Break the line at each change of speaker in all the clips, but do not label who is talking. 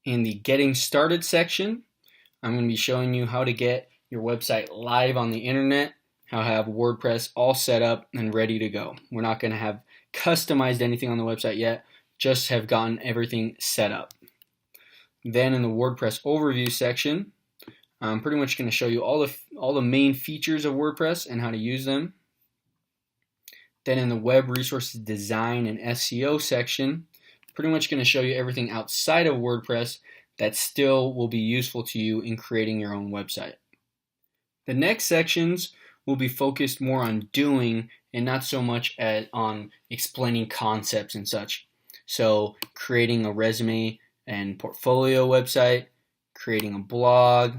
In the Getting Started section, I'm going to be showing you how to get your website live on the internet, how to have WordPress all set up and ready to go. We're not going to have customized anything on the website yet, just have gotten everything set up. Then in the WordPress overview section, I'm pretty much going to show you all the main features of WordPress and how to use them. Then in the web resources design and SEO section, pretty much going to show you everything outside of WordPress that still will be useful to you in creating your own website. The next sections will be focused more on doing and not so much on explaining concepts and such. So creating a resume and portfolio website, creating a blog,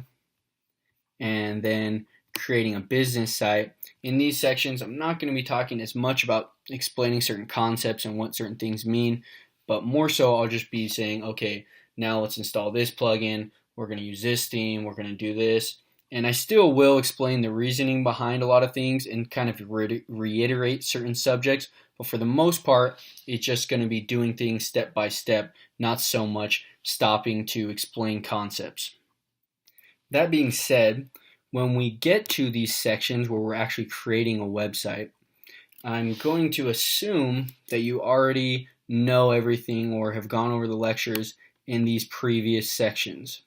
and then creating a business site. In these sections, I'm not going to be talking as much about explaining certain concepts and what certain things mean, but more so I'll just be saying, okay, now let's install this plugin, we're going to use this theme, we're going to do this. And I still will explain the reasoning behind a lot of things and kind of reiterate certain subjects, but for the most part, it's just going to be doing things step by step, not so much stopping to explain concepts. That being said, when we get to these sections where we're actually creating a website, I'm going to assume that you already know everything or have gone over the lectures in these previous sections.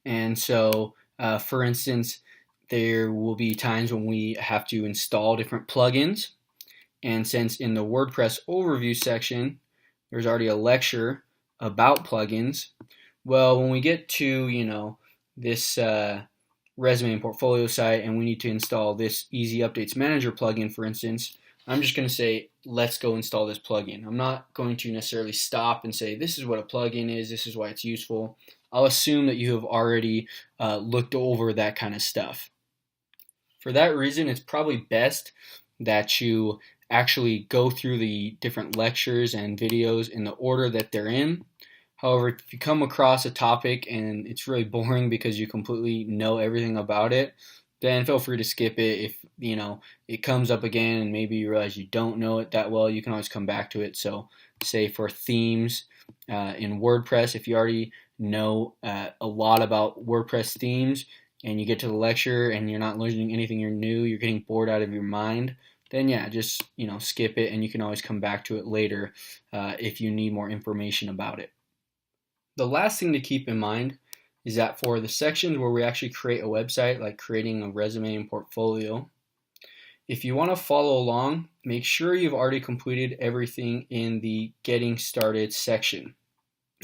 And so, for instance, there will be times when we have to install different plugins. And since in the WordPress overview section, there's already a lecture about plugins, well, when we get to, this resume and portfolio site and we need to install this Easy Updates Manager plugin, for instance, I'm just going to say, let's go install this plugin. I'm not going to necessarily stop and say, this is what a plugin is, this is why it's useful. I'll assume that you have already looked over that kind of stuff. For that reason, it's probably best that you actually go through the different lectures and videos in the order that they're in. However, if you come across a topic and it's really boring because you completely know everything about it, then feel free to skip it. If it comes up again and maybe you realize you don't know it that well, you can always come back to it. So say for themes in WordPress, if you already know a lot about WordPress themes and you get to the lecture and you're not learning anything new, you're getting bored out of your mind, then yeah, just skip it and you can always come back to it later if you need more information about it. The last thing to keep in mind is that for the sections where we actually create a website, like creating a resume and portfolio, if you want to follow along, make sure you've already completed everything in the Getting Started section.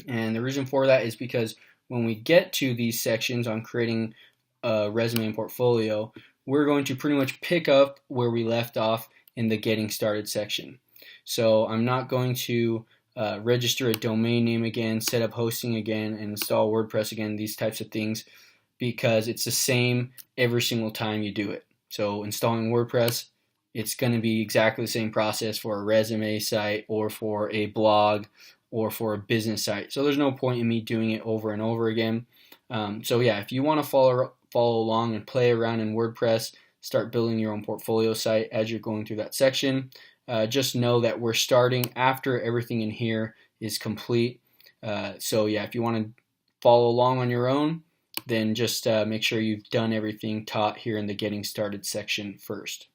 And the reason for that is because when we get to these sections on creating a resume and portfolio, we're going to pretty much pick up where we left off in the Getting Started section. So I'm not going to register a domain name again, set up hosting again, and install WordPress again, these types of things, because it's the same every single time you do it. So installing WordPress, it's going to be exactly the same process for a resume site or for a blog or for a business site. So there's no point in me doing it over and over again. So yeah, if you want to follow along and play around in WordPress, start building your own portfolio site as you're going through that section, just know that we're starting after everything in here is complete. So yeah, if you want to follow along on your own, then just make sure you've done everything taught here in the Getting Started section first.